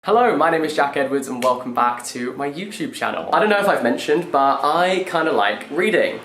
Hello, my name is Jack Edwards and welcome back to my YouTube channel. I don't know if I've mentioned, but I kind of like reading.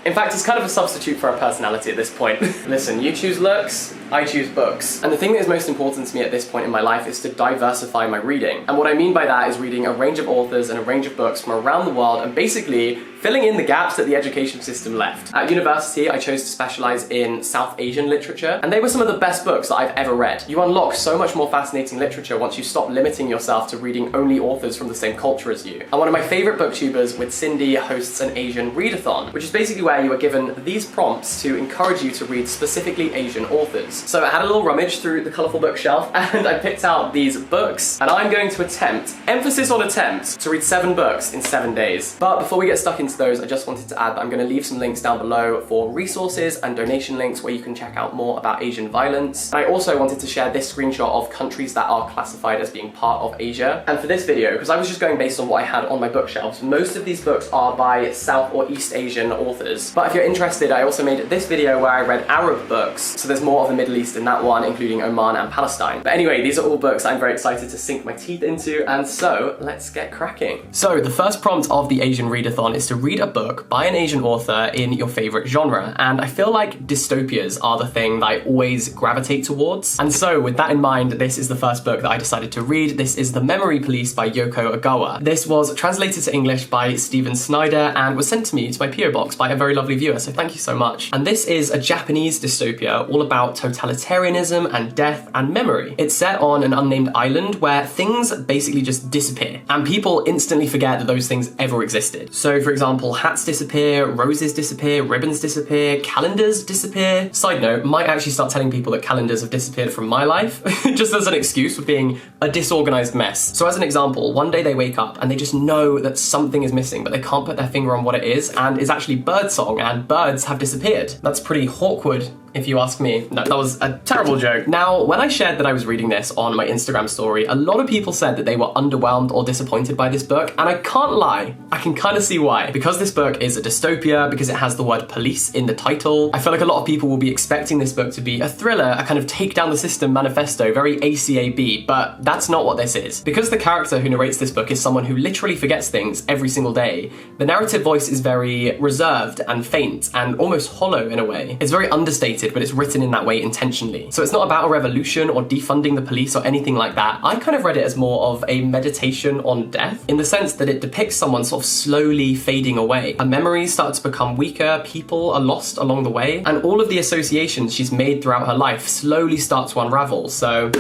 In fact, it's kind of a substitute for our personality at this point. Listen, you choose looks, I choose books. And the thing that is most important to me at this point in my life is to diversify my reading. And what I mean by that is reading a range of authors and a range of books from around the world and basically filling in the gaps that the education system left. At university, I chose to specialize in South Asian literature, and they were some of the best books that I've ever read. You unlock so much more fascinating literature once you stop limiting yourself to reading only authors from the same culture as you. And one of my favorite booktubers with Cindy hosts an Asian readathon, which is basically where you are given these prompts to encourage you to read specifically Asian authors. So I had a little rummage through the colourful bookshelf and I picked out these books, and I'm going to attempt, emphasis on attempt, to read 7 books in 7 days. But before we get stuck into those, I just wanted to add that I'm going to leave some links down below for resources and donation links where you can check out more about Asian violence. And I also wanted to share this screenshot of countries that are classified as being part of Asia. And for this video, because I was just going based on what I had on my bookshelves, most of these books are by South or East Asian authors. But if you're interested, I also made this video where I read Arab books, so there's more of the Middle East in that one, including Oman and Palestine. But anyway, these are all books I'm very excited to sink my teeth into, and so let's get cracking. So the first prompt of the Asian readathon is to read a book by an Asian author in your favorite genre, and I feel like dystopias are the thing that I always gravitate towards. And so with that in mind, this is the first book that I decided to read. This is The Memory Police by Yoko Ogawa. This was translated to English by Stephen Snyder and was sent to me to my PO box by a very lovely viewer, so thank you so much. And this is a Japanese dystopia all about totalitarianism and death and memory. It's set on an unnamed island where things basically just disappear, and people instantly forget that those things ever existed. So for example, hats disappear, roses disappear, ribbons disappear, calendars disappear. Side note, might actually start telling people that calendars have disappeared from my life, just as an excuse for being a disorganized mess. So as an example, one day they wake up and they just know that something is missing, but they can't put their finger on what it is, and it's actually birdsong, and birds have disappeared. That's pretty awkward, if you ask me. No, that was a terrible joke. Now, when I shared that I was reading this on my Instagram story, a lot of people said that they were underwhelmed or disappointed by this book, and I can't lie, I can kind of see why. Because this book is a dystopia, because it has the word police in the title, I feel like a lot of people will be expecting this book to be a thriller, a kind of take down the system manifesto, very ACAB, but that's not what this is. Because the character who narrates this book is someone who literally forgets things every single day, the narrative voice is very reserved and faint and almost hollow in a way. It's very understated, but it's written in that way intentionally. So it's not about a revolution or defunding the police or anything like that. I kind of read it as more of a meditation on death, in the sense that it depicts someone sort of slowly fading away. Her memories start to become weaker, people are lost along the way, and all of the associations she's made throughout her life slowly start to unravel. So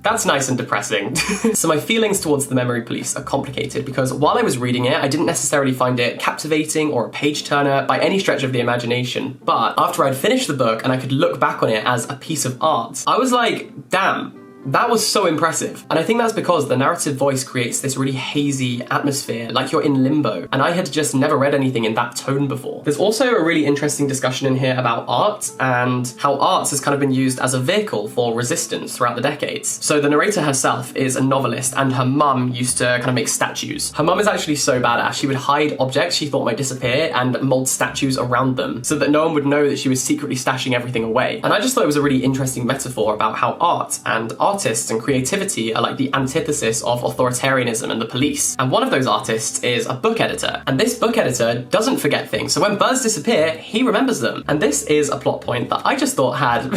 that's nice and depressing. So my feelings towards The Memory Police are complicated because while I was reading it, I didn't necessarily find it captivating or a page-turner by any stretch of the imagination. But after I'd finished the book and I could look back on it as a piece of art, I was like, damn, that was so impressive. And I think that's because the narrative voice creates this really hazy atmosphere, like you're in limbo. And I had just never read anything in that tone before. There's also a really interesting discussion in here about art and how art has kind of been used as a vehicle for resistance throughout the decades. So the narrator herself is a novelist, and her mum used to kind of make statues. Her mum is actually so badass. She would hide objects she thought might disappear and mold statues around them so that no one would know that she was secretly stashing everything away. And I just thought it was a really interesting metaphor about how art and artists and creativity are like the antithesis of authoritarianism and the police. And one of those artists is a book editor. And this book editor doesn't forget things. So when birds disappear, he remembers them. And this is a plot point that I just thought had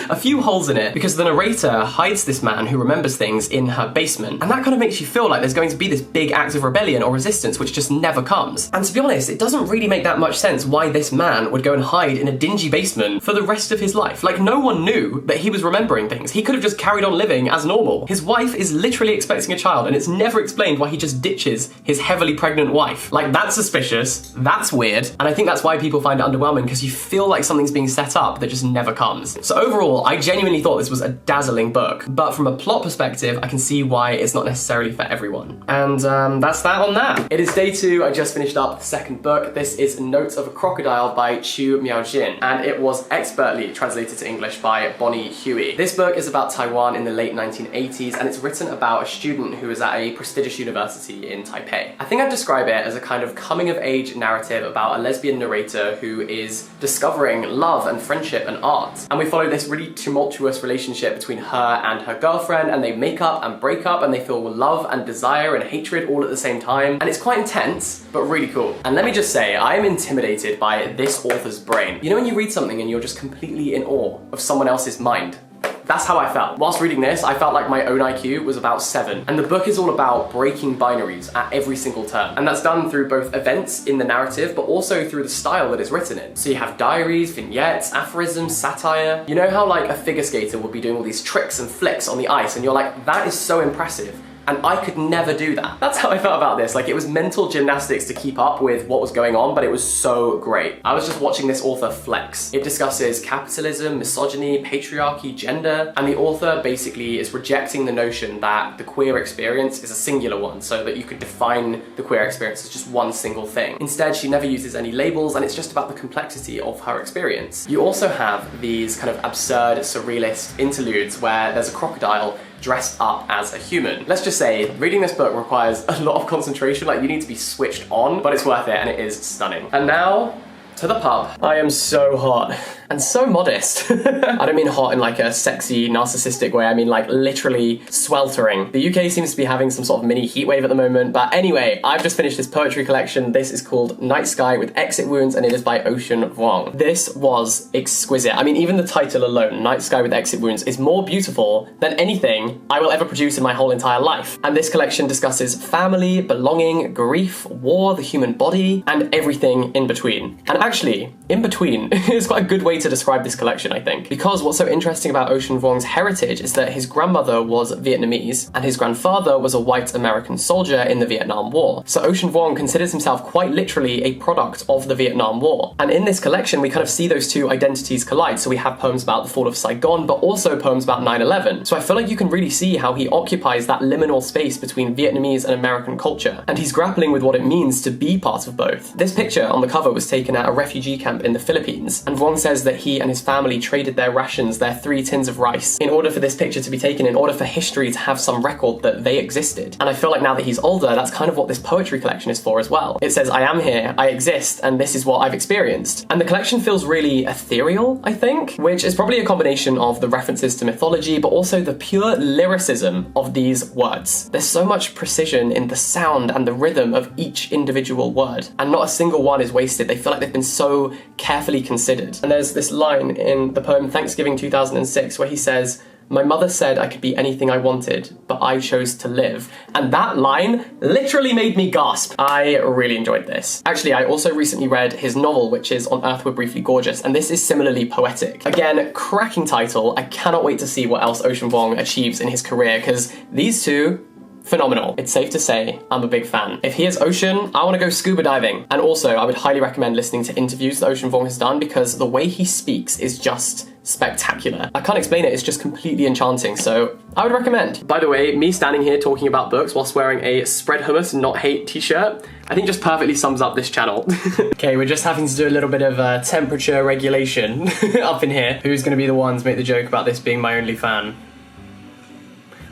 a few holes in it, because the narrator hides this man who remembers things in her basement. And that kind of makes you feel like there's going to be this big act of rebellion or resistance, which just never comes. And to be honest, it doesn't really make that much sense why this man would go and hide in a dingy basement for the rest of his life. Like, no one knew that he was remembering things. He could have just carried on living as normal. His wife is literally expecting a child, and it's never explained why he just ditches his heavily pregnant wife. Like, that's suspicious, that's weird, and I think that's why people find it underwhelming, because you feel like something's being set up that just never comes. So overall, I genuinely thought this was a dazzling book, but from a plot perspective, I can see why it's not necessarily for everyone. And that's that on that. It is day 2, I just finished up the second book. This is Notes of a Crocodile by Chu Miaojin, and it was expertly translated to English by Bonnie Huey. This book is about Taiwan in the the late 1980s, and it's written about a student who is at a prestigious university in Taipei. I think I'd describe it as a kind of coming-of-age narrative about a lesbian narrator who is discovering love and friendship and art. And we follow this really tumultuous relationship between her and her girlfriend, and they make up and break up, and they feel love and desire and hatred all at the same time. And it's quite intense, but really cool. And let me just say, I am intimidated by this author's brain. You know when you read something and you're just completely in awe of someone else's mind? That's how I felt. Whilst reading this, I felt like my own IQ was about 7. And the book is all about breaking binaries at every single turn. And that's done through both events in the narrative, but also through the style that it's written in. So you have diaries, vignettes, aphorisms, satire. You know how like a figure skater would be doing all these tricks and flicks on the ice, and you're like, that is so impressive. And I could never do that. That's how I felt about this. Like, it was mental gymnastics to keep up with what was going on, but it was so great. I was just watching this author flex. It discusses capitalism, misogyny, patriarchy, gender, and the author basically is rejecting the notion that the queer experience is a singular one, so that you could define the queer experience as just one single thing. Instead, she never uses any labels, and it's just about the complexity of her experience. You also have these kind of absurd, surrealist interludes where there's a crocodile dressed up as a human. Let's just say, reading this book requires a lot of concentration, like you need to be switched on, but it's worth it and it is stunning. And now, to the pub. I am so hot and so modest. I don't mean hot in like a sexy, narcissistic way. I mean like literally sweltering. The UK seems to be having some sort of mini heat wave at the moment. But anyway, I've just finished this poetry collection. This is called Night Sky with Exit Wounds, and it is by Ocean Vuong. This was exquisite. I mean, even the title alone, Night Sky with Exit Wounds, is more beautiful than anything I will ever produce in my whole entire life. And this collection discusses family, belonging, grief, war, the human body, and everything in between. And actually, in between is quite a good way to describe this collection, I think. Because what's so interesting about Ocean Vuong's heritage is that his grandmother was Vietnamese and his grandfather was a white American soldier in the Vietnam War. So Ocean Vuong considers himself quite literally a product of the Vietnam War. And in this collection, we kind of see those two identities collide. So we have poems about the fall of Saigon, but also poems about 9/11. So I feel like you can really see how he occupies that liminal space between Vietnamese and American culture. And he's grappling with what it means to be part of both. This picture on the cover was taken at a refugee camp in the Philippines. And Vuong says that he and his family traded their rations, their 3 tins of rice, in order for this picture to be taken, in order for history to have some record that they existed. And I feel like now that he's older, that's kind of what this poetry collection is for as well. It says, I am here, I exist, and this is what I've experienced. And the collection feels really ethereal, I think, which is probably a combination of the references to mythology, but also the pure lyricism of these words. There's so much precision in the sound and the rhythm of each individual word, and not a single one is wasted. They feel like they've been so carefully considered. And there's this line in the poem Thanksgiving 2006 where he says, my mother said I could be anything I wanted, but I chose to live. And that line literally made me gasp. I really enjoyed this. Actually, I also recently read his novel, which is On Earth We're Briefly Gorgeous, and this is similarly poetic. Again, cracking title. I cannot wait to see what else Ocean Vuong achieves in his career, because these two, phenomenal. It's safe to say I'm a big fan. If he is ocean, I want to go scuba diving. And also, I would highly recommend listening to interviews that Ocean Vuong has done, because the way he speaks is just spectacular. I can't explain it, it's just completely enchanting, so I would recommend. By the way, me standing here talking about books whilst wearing a spread hummus not hate t-shirt, I think just perfectly sums up this channel. Okay, we're just having to do a little bit of temperature regulation up in here. Who's gonna be the one to make the joke about this being my only fan?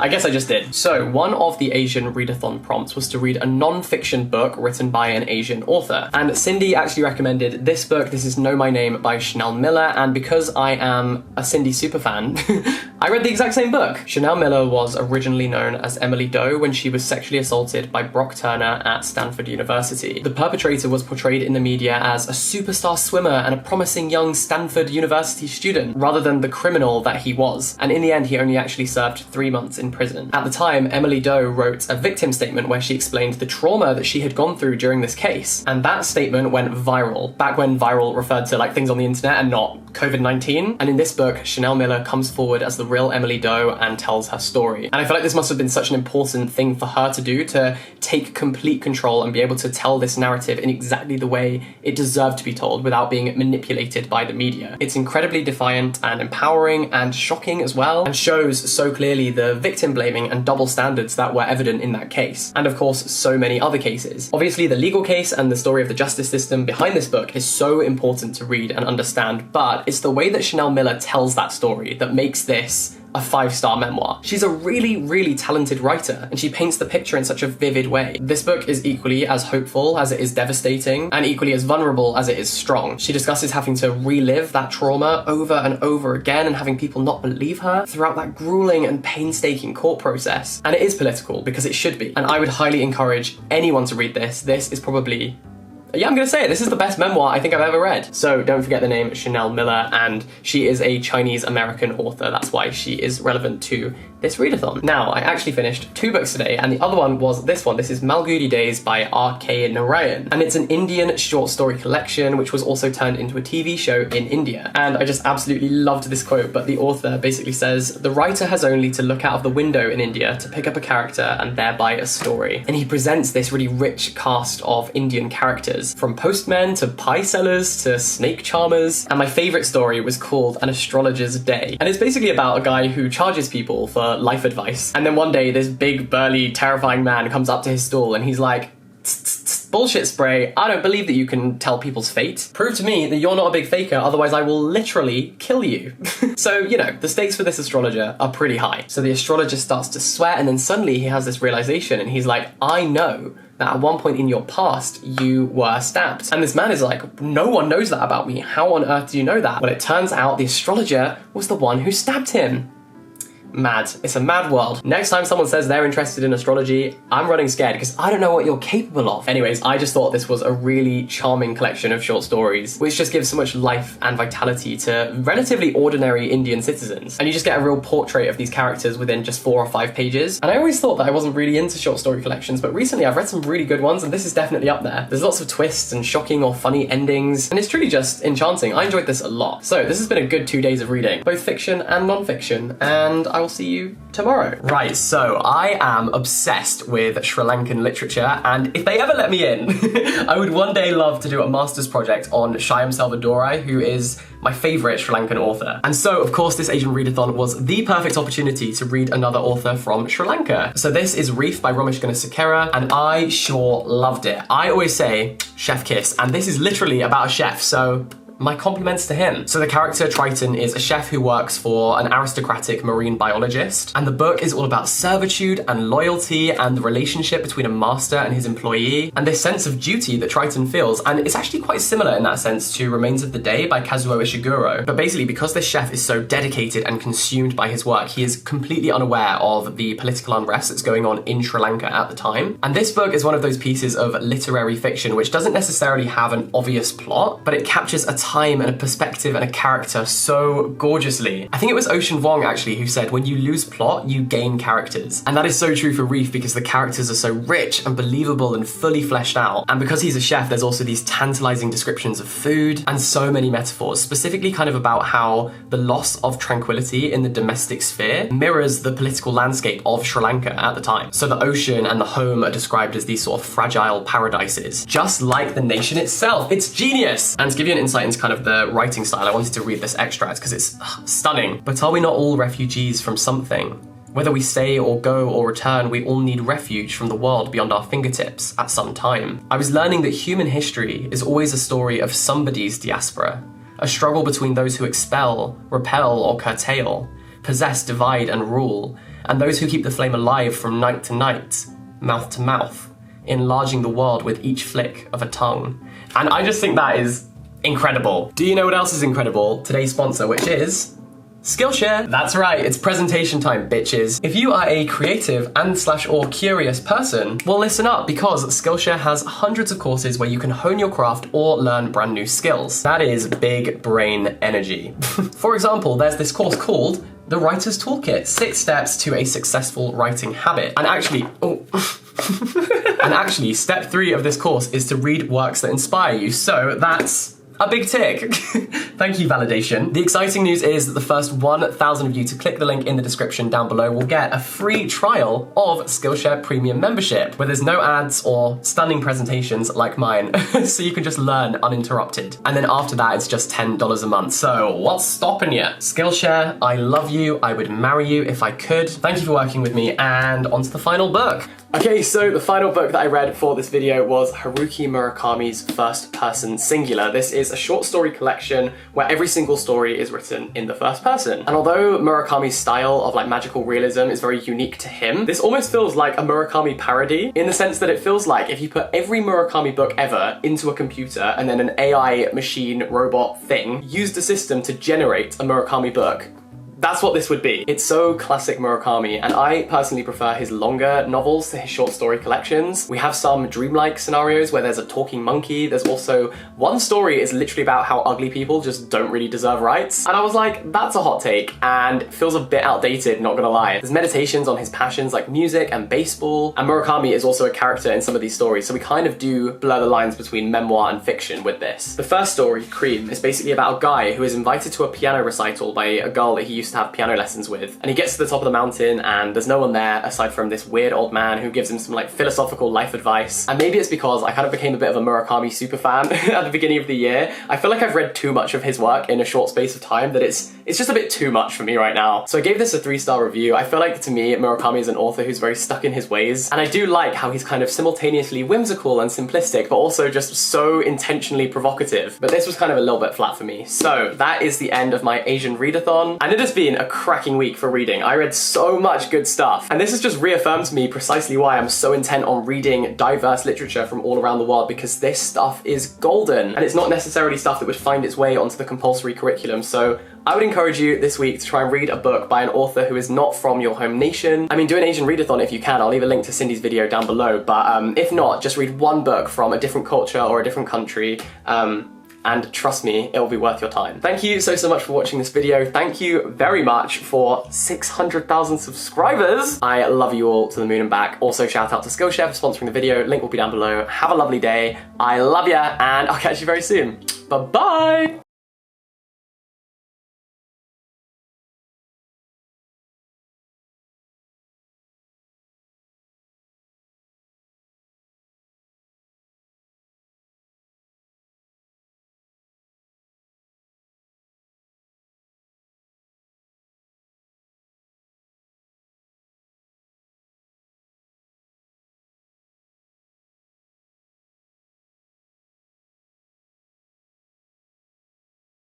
I guess I just did. So one of the Asian readathon prompts was to read a non-fiction book written by an Asian author. And Cindy actually recommended this book. This is Know My Name by Chanel Miller. And because I am a Cindy superfan, I read the exact same book. Chanel Miller was originally known as Emily Doe when she was sexually assaulted by Brock Turner at Stanford University. The perpetrator was portrayed in the media as a superstar swimmer and a promising young Stanford University student, rather than the criminal that he was. And in the end, he only actually served 3 months in prison. At the time, Emily Doe wrote a victim statement where she explained the trauma that she had gone through during this case. And that statement went viral, back when viral referred to like things on the internet and not COVID-19. And in this book, Chanel Miller comes forward as the real Emily Doe and tells her story. And I feel like this must have been such an important thing for her to do, to take complete control and be able to tell this narrative in exactly the way it deserved to be told without being manipulated by the media. It's incredibly defiant and empowering and shocking as well, and shows so clearly the victim blaming and double standards that were evident in that case. And of course, so many other cases. Obviously, the legal case and the story of the justice system behind this book is so important to read and understand, but it's the way that Chanel Miller tells that story that makes this a 5-star memoir. She's a really, really talented writer, and she paints the picture in such a vivid way. This book is equally as hopeful as it is devastating, and equally as vulnerable as it is strong. She discusses having to relive that trauma over and over again and having people not believe her throughout that grueling and painstaking court process. And it is political, because it should be. And I would highly encourage anyone to read this. This is probably, yeah, I'm gonna say it, this is the best memoir I think I've ever read. So don't forget the name Chanel Miller, and she is a Chinese-American author. That's why she is relevant to this readathon. Now, I actually finished 2 books today, and the other one was this one. This is Malgudi Days by R.K. Narayan, and it's an Indian short story collection which was also turned into a TV show in India. And I just absolutely loved this quote, but the author basically says, "The writer has only to look out of the window in India to pick up a character and thereby a story." And he presents this really rich cast of Indian characters, from postmen to pie sellers to snake charmers. And my favourite story was called An Astrologer's Day. And it's basically about a guy who charges people for life advice. And then one day this big, burly, terrifying man comes up to his stall and he's like, "Bullshit spray, I don't believe that you can tell people's fate. Prove to me that you're not a big faker, otherwise I will literally kill you." So, you know, the stakes for this astrologer are pretty high. So the astrologer starts to sweat, and then suddenly he has this realization and he's like, "I know that at one point in your past, you were stabbed." And this man is like, "No one knows that about me. How on earth do you know that?" Well, it turns out the astrologer was the one who stabbed him. Mad. It's a mad world. Next time someone says they're interested in astrology, I'm running scared because I don't know what you're capable of. Anyways, I just thought this was a really charming collection of short stories, which just gives so much life and vitality to relatively ordinary Indian citizens. And you just get a real portrait of these characters within just 4 or 5 pages. And I always thought that I wasn't really into short story collections, but recently I've read some really good ones, and this is definitely up there. There's lots of twists and shocking or funny endings, and it's truly just enchanting. I enjoyed this a lot. So this has been a good 2 days of reading, both fiction and non-fiction, and I will see you tomorrow. Right, so I am obsessed with Sri Lankan literature, and if they ever let me in, I would one day love to do a master's project on Shyam Selvadurai, who is my favourite Sri Lankan author. And so, of course, this Asian readathon was the perfect opportunity to read another author from Sri Lanka. So this is Wreath by Ramesh Gunasekera, and I sure loved it. I always say chef kiss, and this is literally about a chef, so my compliments to him. So the character Triton is a chef who works for an aristocratic marine biologist, and the book is all about servitude and loyalty and the relationship between a master and his employee, and this sense of duty that Triton feels. And it's actually quite similar in that sense to Remains of the Day by Kazuo Ishiguro. But basically, because this chef is so dedicated and consumed by his work, he is completely unaware of the political unrest that's going on in Sri Lanka at the time. And this book is one of those pieces of literary fiction which doesn't necessarily have an obvious plot, but it captures a time and a perspective and a character so gorgeously. I think it was Ocean Vuong actually who said, "When you lose plot, you gain characters." And that is so true for Wreath, because the characters are so rich and believable and fully fleshed out. And because he's a chef, there's also these tantalizing descriptions of food and so many metaphors, specifically kind of about how the loss of tranquility in the domestic sphere mirrors the political landscape of Sri Lanka at the time. So the ocean and the home are described as these sort of fragile paradises, just like the nation itself. It's genius! And to give you an insight into kind of the writing style, I wanted to read this extract because it's stunning. "But are we not all refugees from something? Whether we stay or go or return, we all need refuge from the world beyond our fingertips at some time. I was learning that human history is always a story of somebody's diaspora, a struggle between those who expel, repel, or curtail, possess, divide, and rule, and those who keep the flame alive from night to night, mouth to mouth, enlarging the world with each flick of a tongue." And I just think that is incredible. Do you know what else is incredible? Today's sponsor, which is Skillshare. That's right, it's presentation time, bitches. If you are a creative and/or curious person, well, listen up, because Skillshare has hundreds of courses where you can hone your craft or learn brand new skills. That is big brain energy. For example, there's this course called The Writer's Toolkit, 6 Steps to a Successful Writing Habit. And actually, step 3 of this course is to read works that inspire you. So that's a big tick. Thank you, validation. The exciting news is that the first 1,000 of you to click the link in the description down below will get a free trial of Skillshare Premium membership, where there's no ads or stunning presentations like mine, so you can just learn uninterrupted. And then after that, it's just $10 a month. So what's stopping you? Skillshare, I love you. I would marry you if I could. Thank you for working with me, and on to the final book. Okay, so the final book that I read for this video was Haruki Murakami's First Person Singular. This is a short story collection where every single story is written in the first person. And although Murakami's style of like magical realism is very unique to him, this almost feels like a Murakami parody, in the sense that it feels like if you put every Murakami book ever into a computer and then an AI machine robot thing used a system to generate a Murakami book, that's what this would be. It's so classic Murakami, and I personally prefer his longer novels to his short story collections. We have some dreamlike scenarios where there's a talking monkey. There's also one story is literally about how ugly people just don't really deserve rights. And I was like, that's a hot take, and it feels a bit outdated, not gonna lie. There's meditations on his passions like music and baseball, and Murakami is also a character in some of these stories, so we kind of do blur the lines between memoir and fiction with this. The first story, Cream, is basically about a guy who is invited to a piano recital by a girl that he used to have piano lessons with, and he gets to the top of the mountain and there's no one there aside from this weird old man who gives him some like philosophical life advice. And maybe it's because I kind of became a bit of a Murakami superfan at the beginning of the year. I feel like I've read too much of his work in a short space of time, that it's just a bit too much for me right now. So I gave this a 3-star review. I feel like, to me, Murakami is an author who's very stuck in his ways, and I do like how he's kind of simultaneously whimsical and simplistic, but also just so intentionally provocative. But this was kind of a little bit flat for me. So that is the end of my Asian readathon, and it has been a cracking week for reading. I read so much good stuff, and this has just reaffirmed to me precisely why I'm so intent on reading diverse literature from all around the world, because this stuff is golden, and it's not necessarily stuff that would find its way onto the compulsory curriculum. So I would encourage you this week to try and read a book by an author who is not from your home nation. I mean, do an Asian readathon if you can. I'll leave a link to Cindy's video down below, but if not, just read one book from a different culture or a different country, and trust me, it will be worth your time. Thank you so much for watching this video. Thank you very much for 600,000 subscribers. I love you all to the moon and back. Also, shout out to Skillshare for sponsoring the video. Link will be down below. Have a lovely day. I love ya, and I'll catch you very soon. Bye-bye.